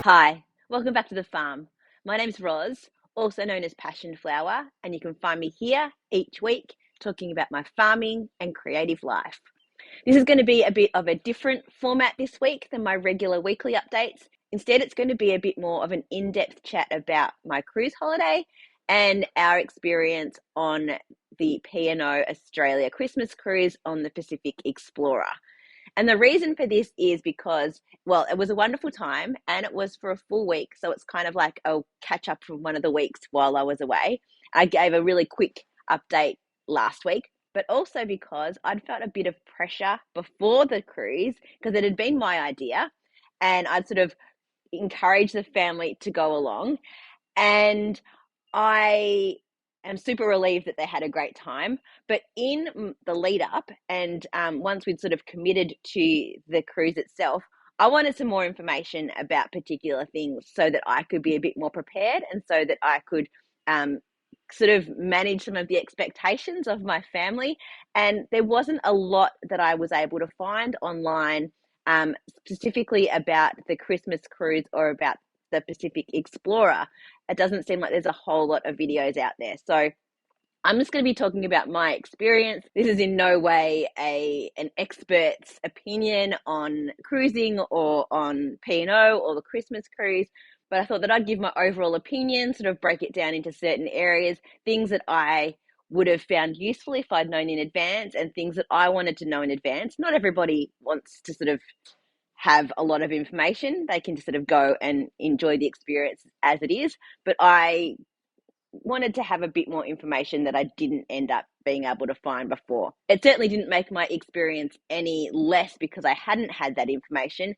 Hi, welcome back to the farm. My name's Roz, also known as Passion Flower, and you can find me here each week talking about my farming and creative life. This is going to be a bit of a different format this week than my regular weekly updates. Instead, it's going to be a bit more of an in-depth chat about my cruise holiday and our experience on the P&O Australia Christmas cruise on the Pacific Explorer. And the reason for this is because, well, it was a wonderful time and it was for a full week. So it's kind of like a catch up from one of the weeks while I was away. I gave a really quick update last week, but also because I'd felt a bit of pressure before the cruise because it had been my idea and I'd sort of encouraged the family to go along. And I am super relieved that they had a great time. But in the lead up, and once we'd sort of committed to the cruise itself, I wanted some more information about particular things so that I could be a bit more prepared and so that I could sort of manage some of the expectations of my family. And there wasn't a lot that I was able to find online specifically about the Christmas cruise or about the Pacific Explorer. It doesn't seem like there's a whole lot of videos out there. So I'm just going to be talking about my experience. This is in no way an expert's opinion on cruising or on P&O or the Christmas cruise, but I thought that I'd give my overall opinion, sort of break it down into certain areas, things that I would have found useful if I'd known in advance and things that I wanted to know in advance. Not everybody wants to sort of have a lot of information. They can just sort of go and enjoy the experience as it is. But I wanted to have a bit more information that I didn't end up being able to find before. It certainly didn't make my experience any less because I hadn't had that information,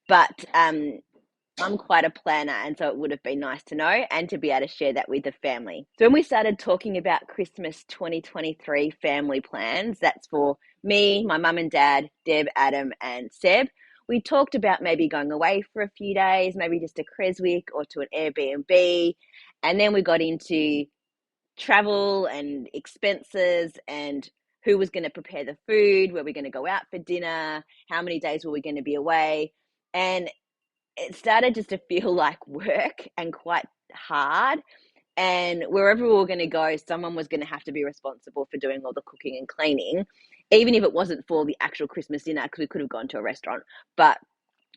but I'm quite a planner, and so it would have been nice to know and to be able to share that with the family. So when we started talking about Christmas 2023 family plans, that's for me, my mum and dad, Deb, Adam, and Seb. We talked about maybe going away for a few days, maybe just to Creswick or to an Airbnb. And then we got into travel and expenses and who was going to prepare the food, were we going to go out for dinner, how many days were we going to be away. And it started just to feel like work and quite hard. And wherever we were going to go, someone was going to have to be responsible for doing all the cooking and cleaning, even if it wasn't for the actual Christmas dinner, because we could have gone to a restaurant, but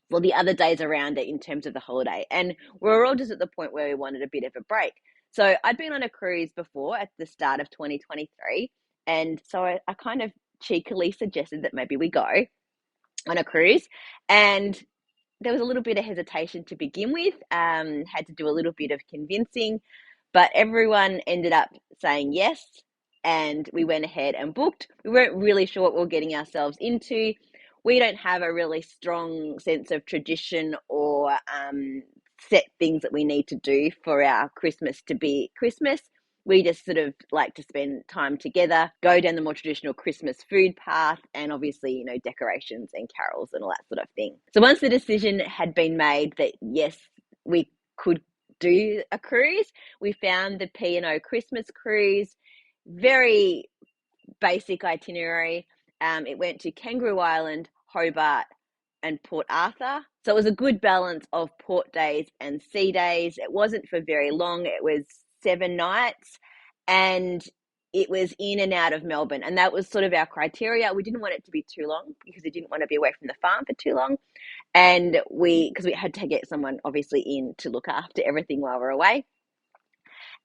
for the other days around it in terms of the holiday. And we were all just at the point where we wanted a bit of a break. So I'd been on a cruise before at the start of 2023. And so I kind of cheekily suggested that maybe we go on a cruise. And there was a little bit of hesitation to begin with, had to do a little bit of convincing, but everyone ended up saying yes, and we went ahead and booked. We weren't really sure what we were getting ourselves into. We don't have a really strong sense of tradition or set things that we need to do for our Christmas to be Christmas. We just sort of like to spend time together, go down the more traditional Christmas food path, and obviously, you know, decorations and carols and all that sort of thing. So once the decision had been made that yes, we could do a cruise, we found the P&O Christmas cruise. Very basic itinerary. It went to Kangaroo Island, Hobart, and Port Arthur. So it was a good balance of port days and sea days. It wasn't for very long. It was 7 nights, and it was in and out of Melbourne. And that was sort of our criteria. We didn't want it to be too long because we didn't want to be away from the farm for too long. And because we had to get someone obviously in to look after everything while we're away.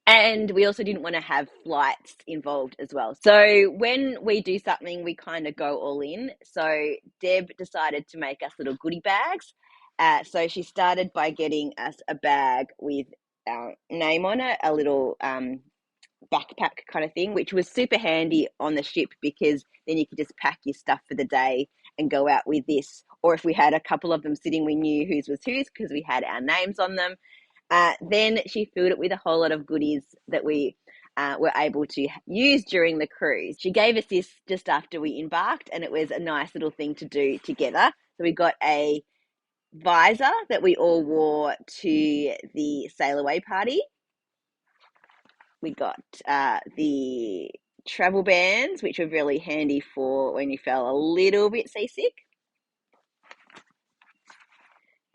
And we also didn't want to have flights involved as well. So when we do something, we kind of go all in. So Deb decided to make us little goodie bags. So she started by getting us a bag with our name on it, a little backpack kind of thing, which was super handy on the ship because then you could just pack your stuff for the day and go out with this. Or if we had a couple of them sitting, we knew whose was whose because we had our names on them. Then she filled it with a whole lot of goodies that we were able to use during the cruise. She gave us this just after we embarked, and it was a nice little thing to do together. So we got a visor that we all wore to the sail away party. We got the travel bands, which were really handy for when you felt a little bit seasick.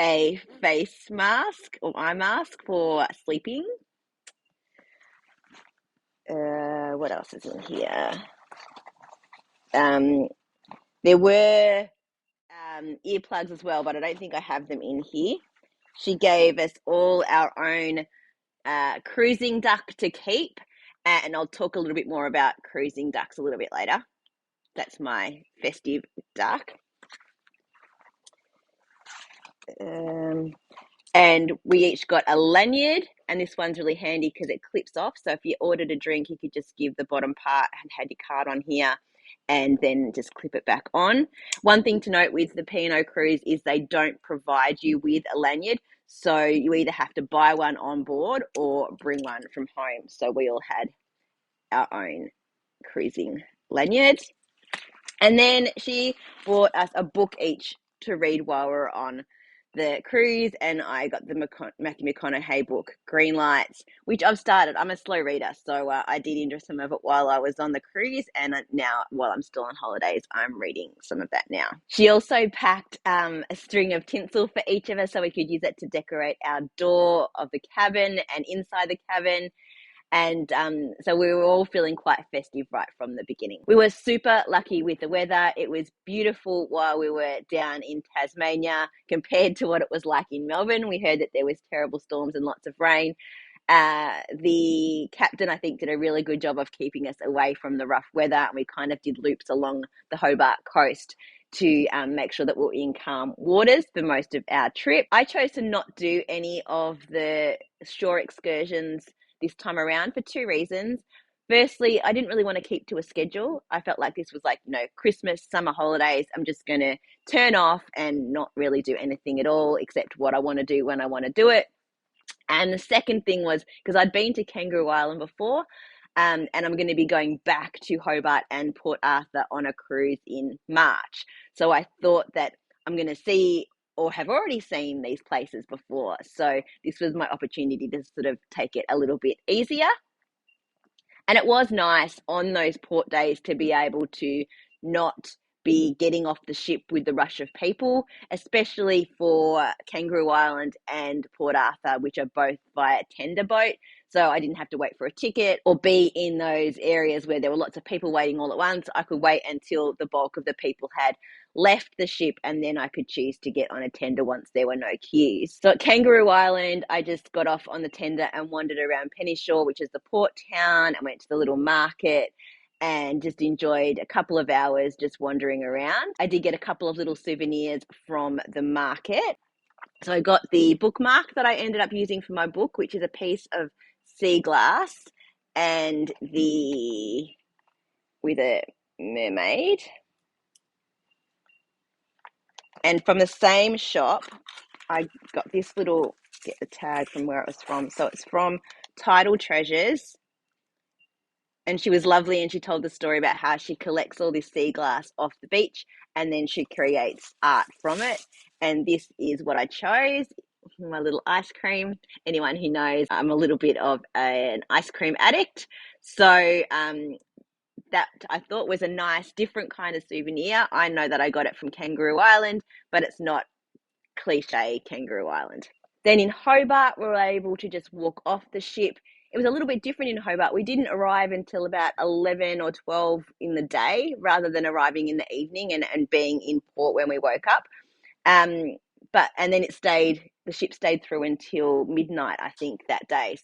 a face mask or eye mask for sleeping. What else is in here? There were earplugs as well, but I don't think I have them in here. She gave us all our own cruising duck to keep, and I'll talk a little bit more about cruising ducks a little bit later. That's my festive duck. And we each got a lanyard, and this one's really handy because it clips off. So if you ordered a drink, you could just give the bottom part and had your card on here and then just clip it back on. One thing to note with the P&O cruise is they don't provide you with a lanyard. So you either have to buy one on board or bring one from home. So we all had our own cruising lanyards. And then she bought us a book each to read while we were on the cruise, and I got the Matthew McConaughey book, Green Lights, which I've started. I'm a slow reader, so I did enjoy some of it while I was on the cruise, and now while I'm still on holidays, I'm reading some of that now. She also packed a string of tinsel for each of us so we could use it to decorate our door of the cabin and inside the cabin. And so we were all feeling quite festive right from the beginning. We were super lucky with the weather. It was beautiful while we were down in Tasmania compared to what it was like in Melbourne. We heard that there was terrible storms and lots of rain. The captain, I think, did a really good job of keeping us away from the rough weather. And we kind of did loops along the Hobart coast to make sure that we're in calm waters for most of our trip. I chose to not do any of the shore excursions this time around for two reasons. Firstly, I didn't really want to keep to a schedule. I felt like this was like, Christmas, summer holidays. I'm just going to turn off and not really do anything at all except what I want to do when I want to do it. And the second thing was because I'd been to Kangaroo Island before, and I'm going to be going back to Hobart and Port Arthur on a cruise in March. So I thought that I'm going to see or have already seen these places before. So this was my opportunity to sort of take it a little bit easier. And it was nice on those port days to be able to not be getting off the ship with the rush of people, especially for Kangaroo Island and Port Arthur, which are both via tender boat. So I didn't have to wait for a ticket or be in those areas where there were lots of people waiting all at once. I could wait until the bulk of the people had left the ship, and then I could choose to get on a tender once there were no queues. So at Kangaroo Island, I just got off on the tender and wandered around Pennyshore, which is the port town, and went to the little market and just enjoyed a couple of hours just wandering around. I did get a couple of little souvenirs from the market. So I got the bookmark that I ended up using for my book, which is a piece of sea glass and with a mermaid. And from the same shop, I got this little, get the tag from where it was from. So it's from Tidal Treasures. And she was lovely, and she told the story about how she collects all this sea glass off the beach and then she creates art from it. And this is what I chose, my little ice cream. Anyone who knows, I'm a little bit of an ice cream addict. So that I thought was a nice, different kind of souvenir. I know that I got it from Kangaroo Island, but it's not cliche Kangaroo Island. Then in Hobart, we were able to just walk off the ship. It was a little bit different in Hobart. We didn't arrive until about 11 or 12 in the day rather than arriving in the evening and being in port when we woke up. And then the ship stayed through until midnight, I think, that day.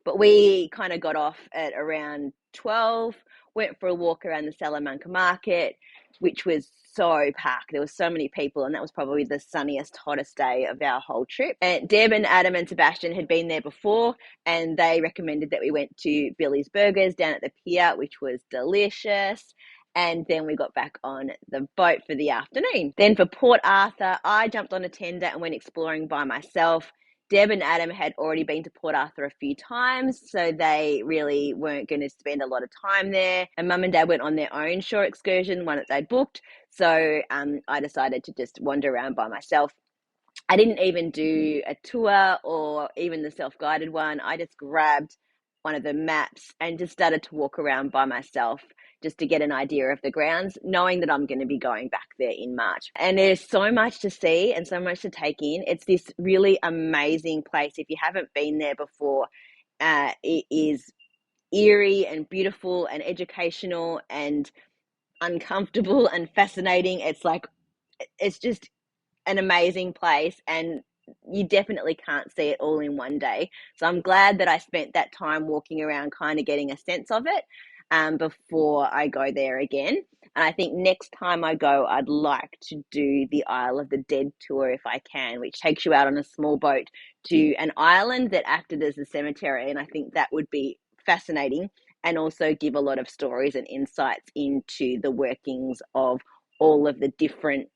But we kind of got off at around 12, went for a walk around the Salamanca market, which was so packed. There were so many people, and that was probably the sunniest, hottest day of our whole trip. And Deb and Adam and Sebastian had been there before, and they recommended that we went to Billy's Burgers down at the pier, which was delicious. And then we got back on the boat for the afternoon. Then for Port Arthur, I jumped on a tender and went exploring by myself. Deb and Adam had already been to Port Arthur a few times, so they really weren't going to spend a lot of time there. And Mum and Dad went on their own shore excursion, one that they'd booked. So I decided to just wander around by myself. I didn't even do a tour or even the self-guided one. I just grabbed one of the maps and just started to walk around by myself just to get an idea of the grounds, knowing that I'm going to be going back there in March. And there's so much to see and so much to take in. It's this really amazing place. If you haven't been there before, it is eerie and beautiful and educational and uncomfortable and fascinating. It's just an amazing place, and you definitely can't see it all in one day. So I'm glad that I spent that time walking around, kind of getting a sense of it before I go there again. And I think next time I go, I'd like to do the Isle of the Dead tour if I can, which takes you out on a small boat to an island that acted as a cemetery. And I think that would be fascinating and also give a lot of stories and insights into the workings of all of the different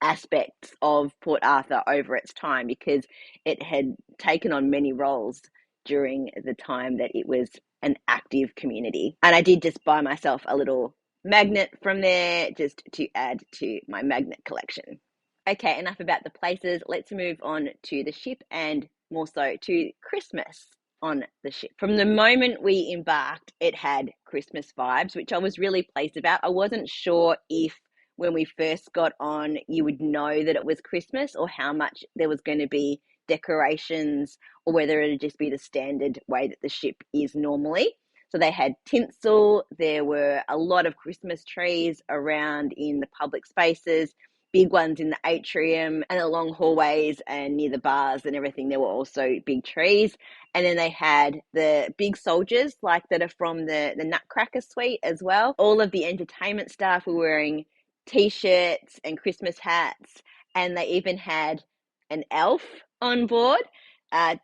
aspects of Port Arthur over its time, because it had taken on many roles during the time that it was an active community. And I did just buy myself a little magnet from there just to add to my magnet collection. Okay, enough about the places. Let's move on to the ship, and more so to Christmas on the ship. From the moment we embarked, it had Christmas vibes, which I was really pleased about. I wasn't sure if when we first got on you would know that it was Christmas, or how much there was going to be decorations, or whether it would just be the standard way that the ship is normally. So they had tinsel, there were a lot of Christmas trees around in the public spaces, big ones in the atrium and along hallways and near the bars and everything. There were also big trees. And then they had the big soldiers like that are from the Nutcracker suite as well. All of the entertainment staff were wearing t-shirts and Christmas hats, and they even had an elf on board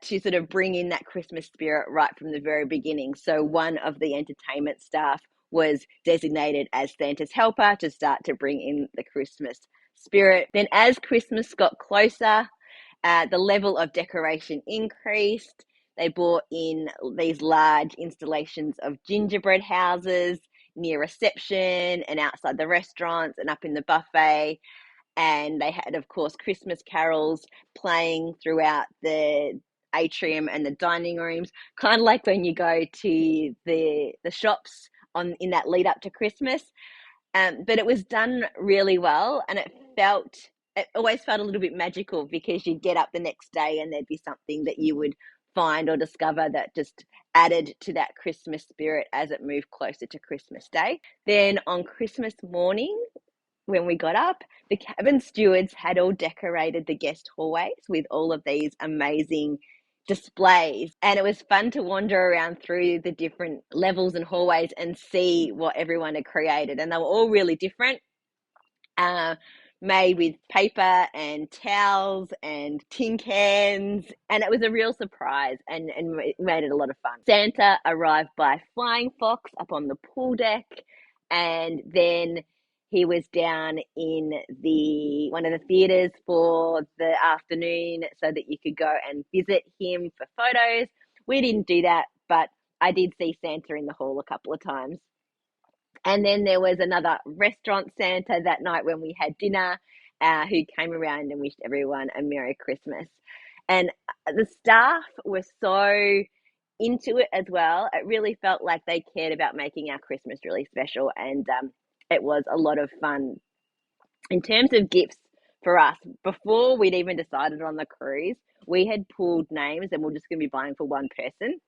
to sort of bring in that Christmas spirit right from the very beginning. So one of the entertainment staff was designated as Santa's helper to start to bring in the Christmas spirit. Then as Christmas got closer, the level of decoration increased. They brought in these large installations of gingerbread houses near reception and outside the restaurants and up in the buffet. And they had, of course, Christmas carols playing throughout the atrium and the dining rooms, kind of like when you go to the shops in that lead up to Christmas. But it was done really well, and it always felt a little bit magical, because you'd get up the next day and there'd be something that you would find or discover that just added to that Christmas spirit as it moved closer to Christmas Day. Then on Christmas morning, when we got up, the cabin stewards had all decorated the guest hallways with all of these amazing displays, and it was fun to wander around through the different levels and hallways and see what everyone had created. And they were all really different, made with paper and towels and tin cans, and it was a real surprise and it made it a lot of fun. Santa arrived by flying fox up on the pool deck, and then he was down in one of the theatres for the afternoon so that you could go and visit him for photos. We didn't do that, but I did see Santa in the hall a couple of times. And then there was another restaurant Santa that night when we had dinner, who came around and wished everyone a Merry Christmas. And the staff were so into it as well. It really felt like they cared about making our Christmas really special, and it was a lot of fun. In terms of gifts for us, before we'd even decided on the cruise, we had pulled names and we're just going to be buying for one person.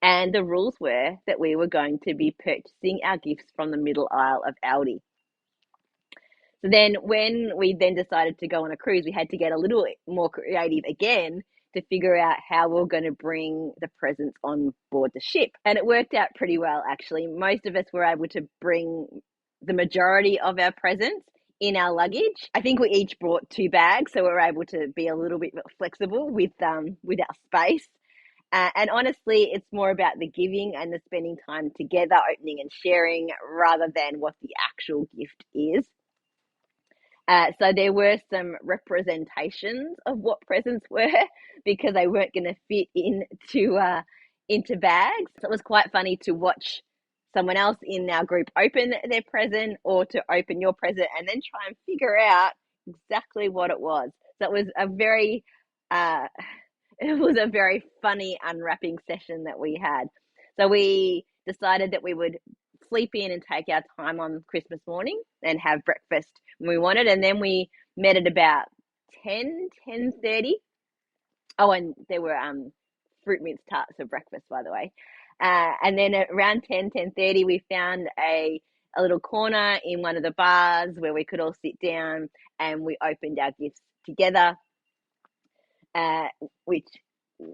And the rules were that we were going to be purchasing our gifts from the middle aisle of Aldi. So then when we then decided to go on a cruise, we had to get a little more creative again to figure out how we we're going to bring the presents on board the ship. And it worked out pretty well, actually. Most of us were able to bring the majority of our presents in our luggage. I think we each brought 2 bags, so we were able to be a little bit flexible with our space. And honestly, it's more about the giving and the spending time together, opening and sharing, rather than what the actual gift is. So there were some representations of what presents were, because they weren't going to fit into bags. So it was quite funny to watch someone else in our group open their present, or to open your present and then try and figure out exactly what it was. So it was a very it was a very funny unwrapping session that we had. So we decided that we would sleep in and take our time on Christmas morning and have breakfast when we wanted. And then we met at about 10:30. Oh, and there were fruit mince tarts for breakfast, by the way. And then at around 10:30, we found a little corner in one of the bars where we could all sit down, and we opened our gifts together, uh, which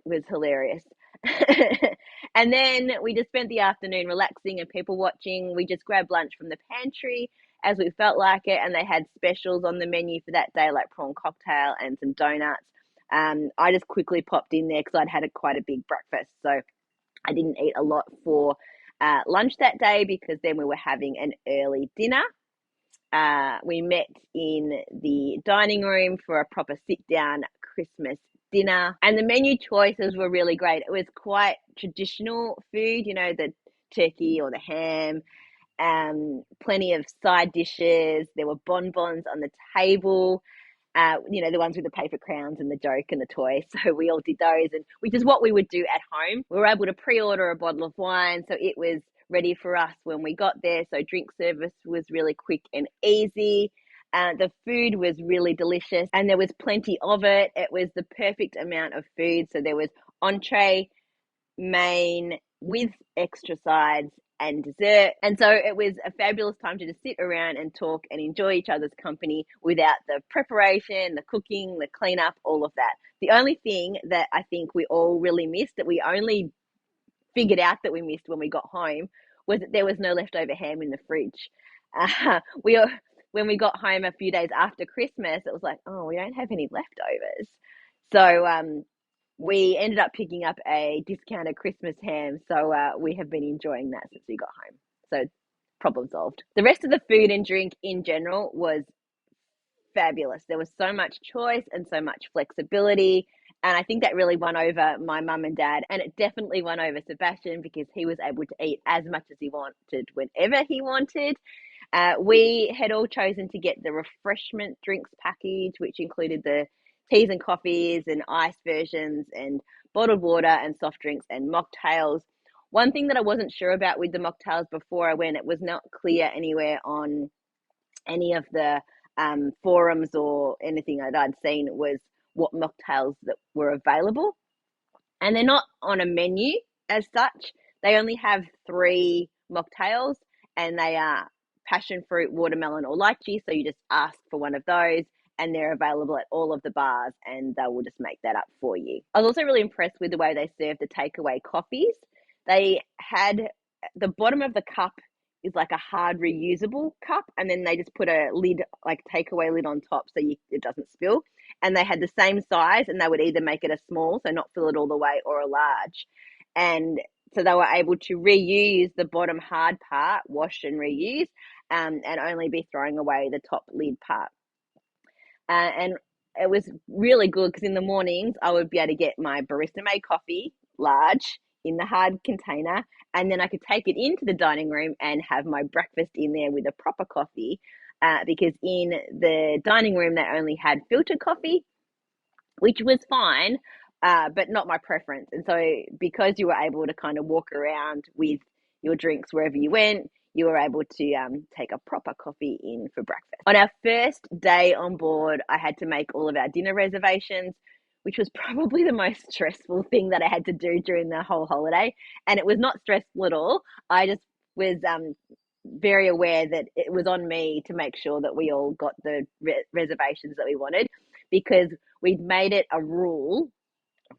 was hilarious. And then we just spent the afternoon relaxing and people watching. We just grabbed lunch from the pantry as we felt like it, and they had specials on the menu for that day, like prawn cocktail and some donuts. I just quickly popped in there because I'd had quite a big breakfast, so I didn't eat a lot for lunch that day because then we were having an early dinner. We met in the dining room for a proper sit-down Christmas dinner, and the menu choices were really great. It was quite traditional food, the turkey or the ham, plenty of side dishes. There were bonbons on the table, the ones with the paper crowns and the joke and the toy. So we all did those, and which is what we would do at home. We were able to pre-order a bottle of wine, so it was ready for us when we got there. So drink service was really quick and easy. The food was really delicious, and there was plenty of it. It was the perfect amount of food. So there was entree, main with extra sides and dessert. And so it was a fabulous time to just sit around and talk and enjoy each other's company without the preparation, the cooking, the cleanup, all of that. The only thing that I think we all really missed, that we only figured out that we missed when we got home, was that there was no leftover ham in the fridge. When we got home a few days after Christmas, it was like, oh, we don't have any leftovers. So we ended up picking up a discounted Christmas ham. So we have been enjoying that since we got home. So problem solved. The rest of the food and drink in general was fabulous. There was so much choice and so much flexibility. And I think that really won over my mum and dad. And it definitely won over Sebastian because he was able to eat as much as he wanted whenever he wanted. We had all chosen to get the refreshment drinks package, which included the teas and coffees and ice versions and bottled water and soft drinks and mocktails. One thing that I wasn't sure about with the mocktails before I went, it was not clear anywhere on any of the forums or anything that I'd seen, was what mocktails that were available. And they're not on a menu as such. They only have 3 mocktails, and they are passion fruit, watermelon, or lychee. So you just ask for one of those, and they're available at all of the bars, and they will just make that up for you. I was also really impressed with the way they served the takeaway coffees. They had the bottom of the cup is like a hard reusable cup, and then they just put a lid, like takeaway lid on top so it doesn't spill. And they had the same size, and they would either make it a small, so not fill it all the way, or a large. And so they were able to reuse the bottom hard part, wash and reuse, and only be throwing away the top lid part. And it was really good because in the mornings I would be able to get my barista made coffee, large, in the hard container, and then I could take it into the dining room and have my breakfast in there with a proper coffee, because in the dining room they only had filtered coffee, which was fine, but not my preference. And so because you were able to kind of walk around with your drinks wherever you went, you were able to take a proper coffee in for breakfast. On our first day on board, I had to make all of our dinner reservations, which was probably the most stressful thing that I had to do during the whole holiday. And it was not stressful at all. I just was very aware that it was on me to make sure that we all got the reservations that we wanted, because we'd made it a rule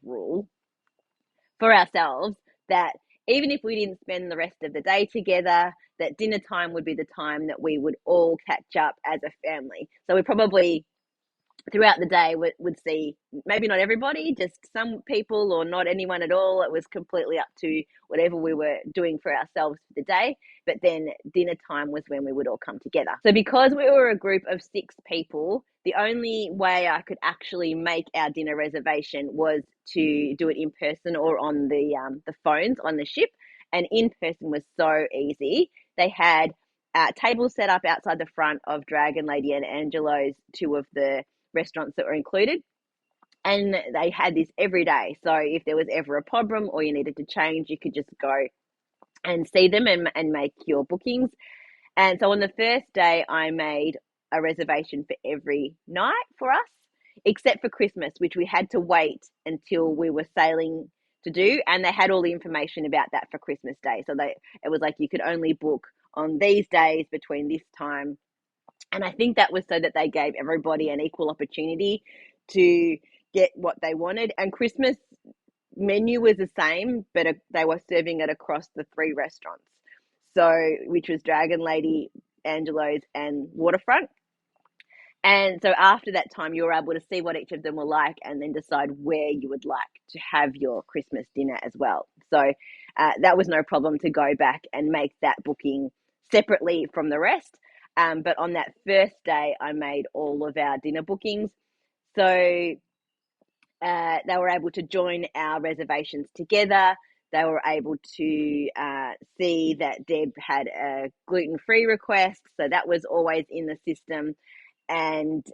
for ourselves that even if we didn't spend the rest of the day together, that dinner time would be the time that we would all catch up as a family. So we probably throughout the day would see maybe not everybody, just some people, or not anyone at all. It was completely up to whatever we were doing for ourselves for the day. But then dinner time was when we would all come together. So because we were a group of 6 people, the only way I could actually make our dinner reservation was to do it in person or on the phones on the ship. And in person was so easy. They had tables set up outside the front of Dragon Lady and Angelo's, 2 of the restaurants that were included, And they had this every day. So if there was ever a problem or you needed to change, you could just go and see them and make your bookings. And so on the first day, I made a reservation for every night for us, except for Christmas, which we had to wait until we were sailing to do. And they had all the information about that for Christmas Day. So it was like you could only book on these days between this time. And I think that was so that they gave everybody an equal opportunity to get what they wanted. And Christmas menu was the same, but they were serving it across the three restaurants. So, which was Dragon Lady, Angelo's, and Waterfront. And so after that time, you were able to see what each of them were like and then decide where you would like to have your Christmas dinner as well. So that was no problem to go back and make that booking separately from the rest. But on that first day, I made all of our dinner bookings. So they were able to join our reservations together. They were able to see that Deb had a gluten-free request. So that was always in the system. And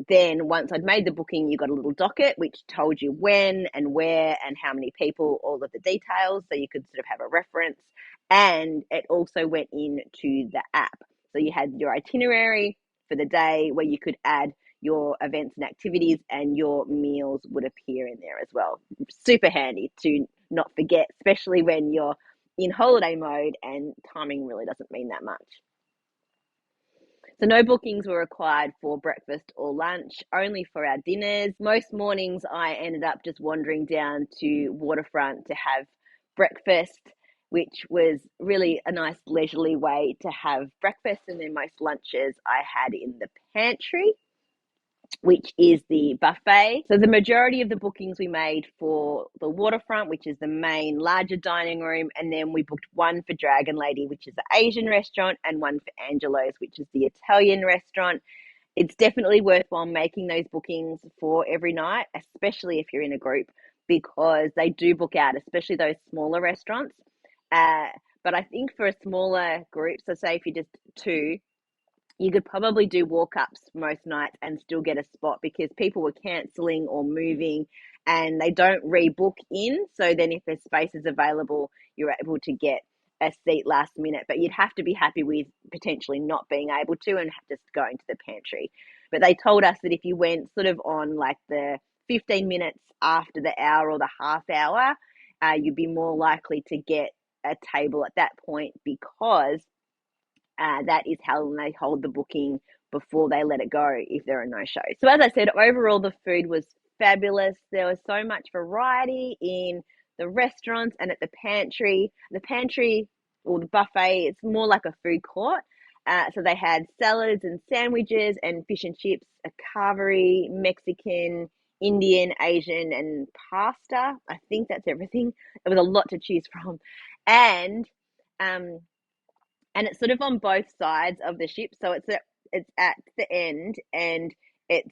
then once I'd made the booking, you got a little docket which told you when and where and how many people, all of the details, so you could sort of have a reference. And it also went into the app. So you had your itinerary for the day where you could add your events and activities, and your meals would appear in there as well. Super handy to not forget, especially when you're in holiday mode and timing really doesn't mean that much. So no bookings were required for breakfast or lunch, only for our dinners. Most mornings I ended up just wandering down to Waterfront to have breakfast, which was really a nice leisurely way to have breakfast. And then most lunches I had in the pantry, which is the buffet. So the majority of the bookings we made for the Waterfront, which is the main larger dining room, and then we booked one for Dragon Lady, which is the Asian restaurant, and one for Angelo's, which is the Italian restaurant. It's definitely worthwhile making those bookings for every night, especially if you're in a group, because they do book out, especially those smaller restaurants. But I think for a smaller group, so say if you're just two, you could probably do walk-ups most nights and still get a spot, because people were cancelling or moving and they don't rebook in. So then if there's spaces available, you're able to get a seat last minute, but you'd have to be happy with potentially not being able to and just going to the pantry. But they told us that if you went sort of on like the 15 minutes after the hour or the half hour, you'd be more likely to get a table at that point, because that is how they hold the booking before they let it go if there are no shows. So as I said, overall the food was fabulous. There was so much variety in the restaurants and at the pantry. The pantry or the buffet, it's more like a food court. So they had salads and sandwiches and fish and chips, a carvery, Mexican, Indian, Asian, and pasta. I think that's everything. There was a lot to choose from. And um, and it's sort of on both sides of the ship. So it's at the end, and it's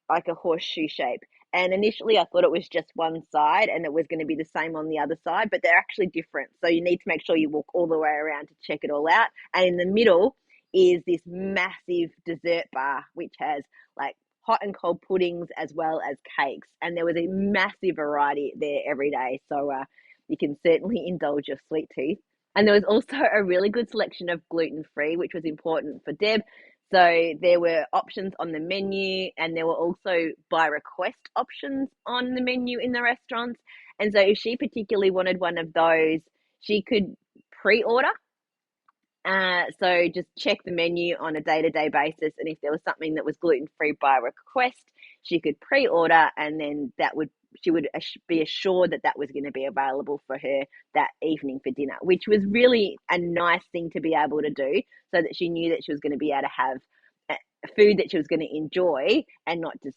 like a horseshoe shape. And initially I thought it was just one side and it was going to be the same on the other side, but they're actually different. So you need to make sure you walk all the way around to check it all out. And in the middle is this massive dessert bar, which has like hot and cold puddings as well as cakes. And there was a massive variety there every day. So you can certainly indulge your sweet tooth. And there was also a really good selection of gluten-free, which was important for Deb. So there were options on the menu, and there were also by request options on the menu in the restaurants. And so if she particularly wanted one of those, she could pre-order. So just check the menu on a day-to-day basis, and if there was something that was gluten-free by request, she could pre-order, and then she would be assured that that was going to be available for her that evening for dinner, which was really a nice thing to be able to do, so that she knew that she was going to be able to have food that she was going to enjoy and not just,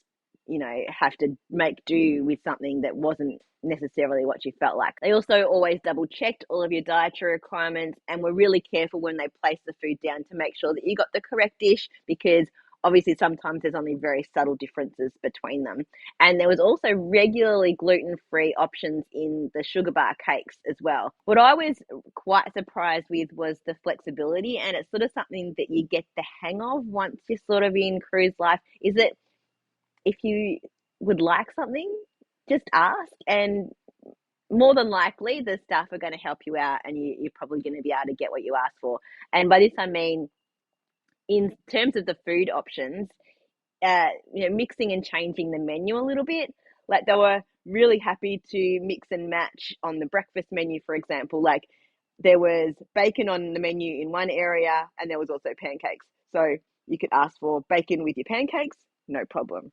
have to make do with something that wasn't necessarily what she felt like. They also always double checked all of your dietary requirements and were really careful when they placed the food down to make sure that you got the correct dish, because obviously sometimes there's only very subtle differences between them. And there was also regularly gluten-free options in the sugar bar cakes as well. What I was quite surprised with was the flexibility, and it's sort of something that you get the hang of once you're sort of in cruise life, is that if you would like something, just ask, and more than likely the staff are going to help you out, and you're probably going to be able to get what you ask for. And by this I mean, in terms of the food options, mixing and changing the menu a little bit. Like they were really happy to mix and match on the breakfast menu, for example. Like there was bacon on the menu in one area, and there was also pancakes. So you could ask for bacon with your pancakes, no problem.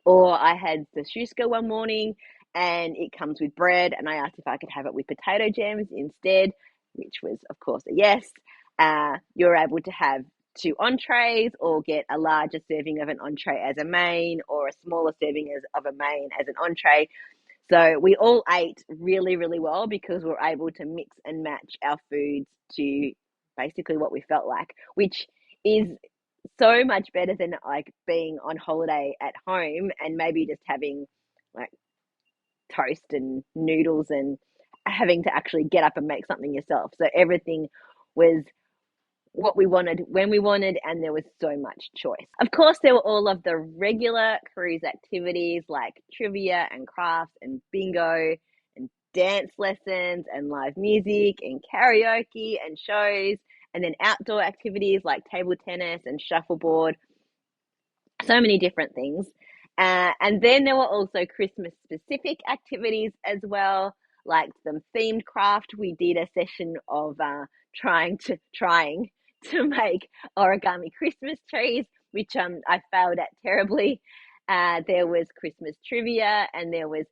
Or I had the Schuska one morning, and it comes with bread, and I asked if I could have it with potato jams instead, which was, of course, a yes. You're able to have two entrees, or get a larger serving of an entree as a main, or a smaller serving of a main as an entree. So we all ate really, really well because we're able to mix and match our foods to basically what we felt like, which is so much better than like being on holiday at home and maybe just having like toast and noodles and having to actually get up and make something yourself. So everything was what we wanted when we wanted, and there was so much choice. Of course, there were all of the regular cruise activities like trivia and crafts and bingo and dance lessons and live music and karaoke and shows, and then outdoor activities like table tennis and shuffleboard, so many different things. And then there were also Christmas specific activities as well, like some themed craft. We did a session of trying to make origami Christmas trees, which I failed at terribly. There was Christmas trivia, and there was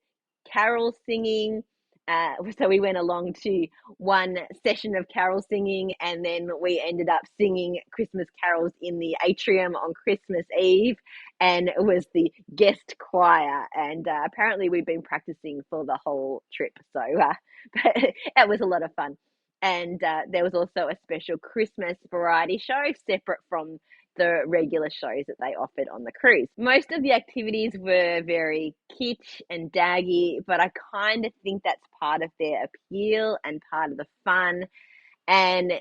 carol singing. So we went along to one session of carol singing, and then we ended up singing Christmas carols in the atrium on Christmas Eve, and it was the guest choir. And apparently we've been practicing for the whole trip, so but it was a lot of fun. And there was also a special Christmas variety show separate from the regular shows that they offered on the cruise. Most of the activities were very kitsch and daggy, but I kind of think that's part of their appeal and part of the fun. And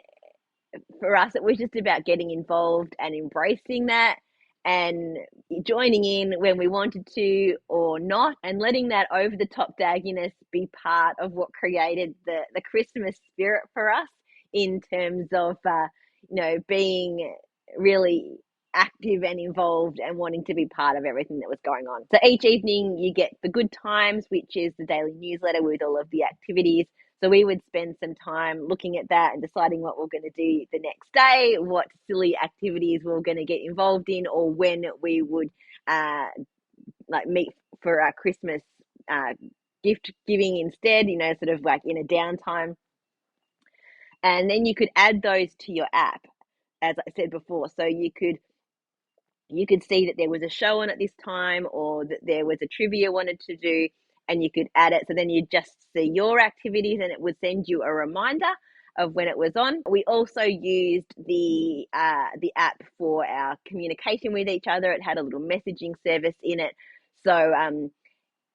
for us, it was just about getting involved and embracing that, and joining in when we wanted to or not, and letting that over the top dagginess be part of what created the Christmas spirit for us, in terms of being really active and involved and wanting to be part of everything that was going on. So each evening you get the good times, which is the daily newsletter with all of the activities. So we would spend some time looking at that and deciding what we're going to do the next day, what silly activities we we're going to get involved in, or when we would meet for our Christmas gift giving instead, sort of like in a downtime. And then you could add those to your app, as I said before. So you could see that there was a show on at this time, or that there was a trivia wanted to do, and you could add it. So then you just see your activities, and it would send you a reminder of when it was on. We also used the app for our communication with each other. It had a little messaging service in it. So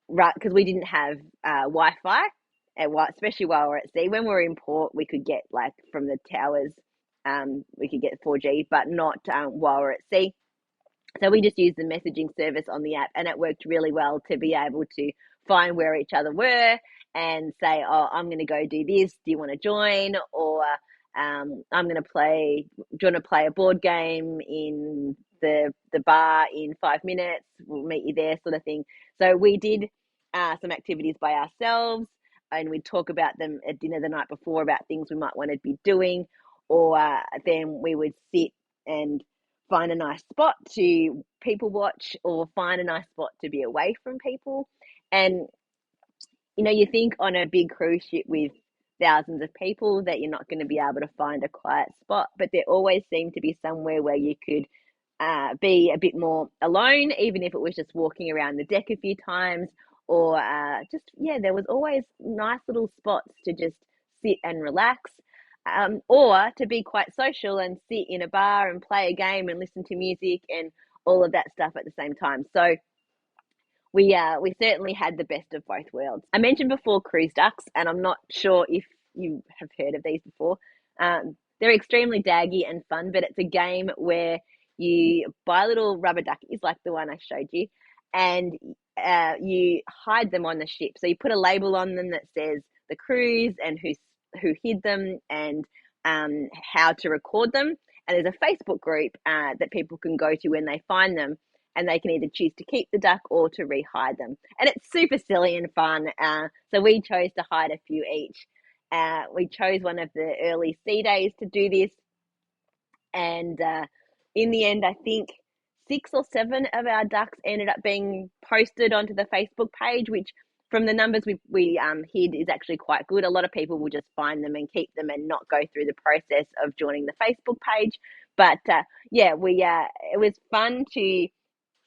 right, because we didn't have Wi-Fi, especially while we're at sea. When we were in port, we could get like from the towers, we could get 4G, but not while we're at sea. So we just used the messaging service on the app, and it worked really well to be able to find where each other were and say, oh, I'm going to go do this. Do you want to join? Or I'm going to play, do you want to play a board game in the bar in 5 minutes? We'll meet you there, sort of thing. So we did some activities by ourselves, and we'd talk about them at dinner the night before, about things we might want to be doing. Or then we would sit and find a nice spot to people watch, or find a nice spot to be away from people. And you think on a big cruise ship with thousands of people that you're not going to be able to find a quiet spot, but there always seemed to be somewhere where you could be a bit more alone, even if it was just walking around the deck a few times, or there was always nice little spots to just sit and relax. Or to be quite social and sit in a bar and play a game and listen to music and all of that stuff at the same time. So we certainly had the best of both worlds. I mentioned before cruise ducks, and I'm not sure if you have heard of these before. They're extremely daggy and fun, but it's a game where you buy little rubber duckies like the one I showed you, and you hide them on the ship. So you put a label on them that says the cruise and who hid them, and how to record them. And there's a Facebook group that people can go to when they find them, and they can either choose to keep the duck or to rehide them. And it's super silly and fun. So we chose to hide a few each. We chose one of the early sea days to do this, and in the end, I think 6 or 7 of our ducks ended up being posted onto the Facebook page, which from the numbers we hid is actually quite good. A lot of people will just find them and keep them and not go through the process of joining the Facebook page. But yeah, it was fun to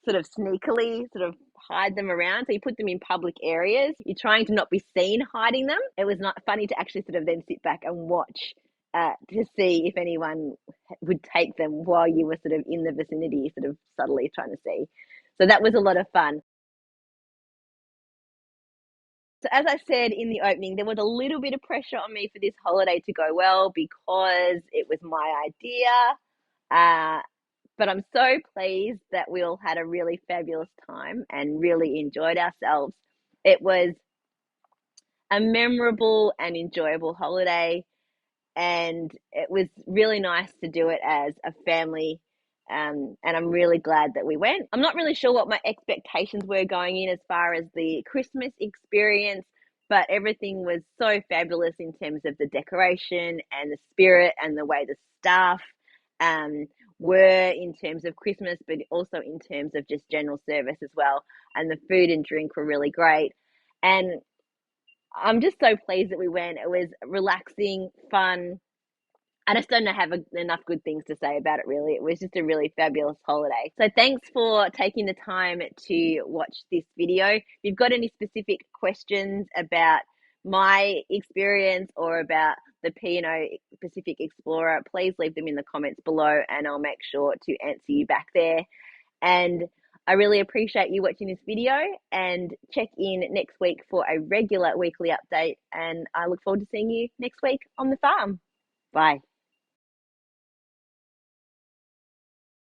sort of sneakily sort of hide them around. So you put them in public areas. You're trying to not be seen hiding them. It was not funny to actually sort of then sit back and watch to see if anyone would take them while you were sort of in the vicinity, sort of subtly trying to see. So that was a lot of fun. So as I said in the opening, there was a little bit of pressure on me for this holiday to go well because it was my idea. But I'm so pleased that we all had a really fabulous time and really enjoyed ourselves. It was a memorable and enjoyable holiday, and it was really nice to do it as a family. And I'm really glad that we went. I'm not really sure what my expectations were going in as far as the Christmas experience, but everything was so fabulous in terms of the decoration and the spirit and the way the staff um, were in terms of Christmas, but also in terms of just general service as well. And the food and drink were really great. And I'm just so pleased that we went. It was relaxing, fun. I just don't have enough good things to say about it, really. It was just a really fabulous holiday. So thanks for taking the time to watch this video. If you've got any specific questions about my experience or about the P&O Pacific Explorer, please leave them in the comments below and I'll make sure to answer you back there. And I really appreciate you watching this video, and check in next week for a regular weekly update. And I look forward to seeing you next week on the farm. Bye.